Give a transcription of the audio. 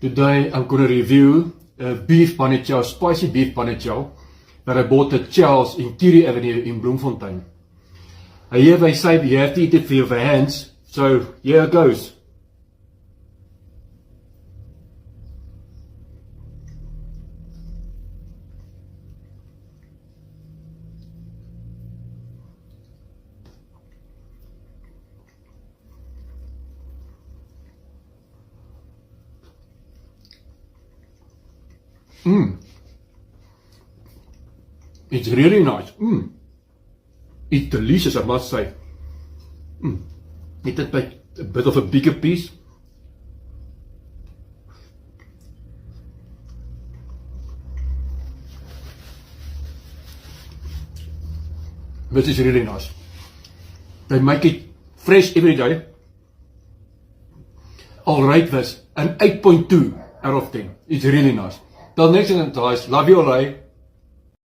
Today I'm going to review beef panettone, spicy beef panettone that I bought at Charles in Curie Avenue in Bloemfontein. I hear they say you have to eat it for your hands, so here it goes. It's really nice. It's delicious, I must say. Eat it like a bit of a bigger piece. This is really nice. They make it fresh every day. I'll rate this an 8.2 out of 10. It's really nice. Till next time, guys. Love you all.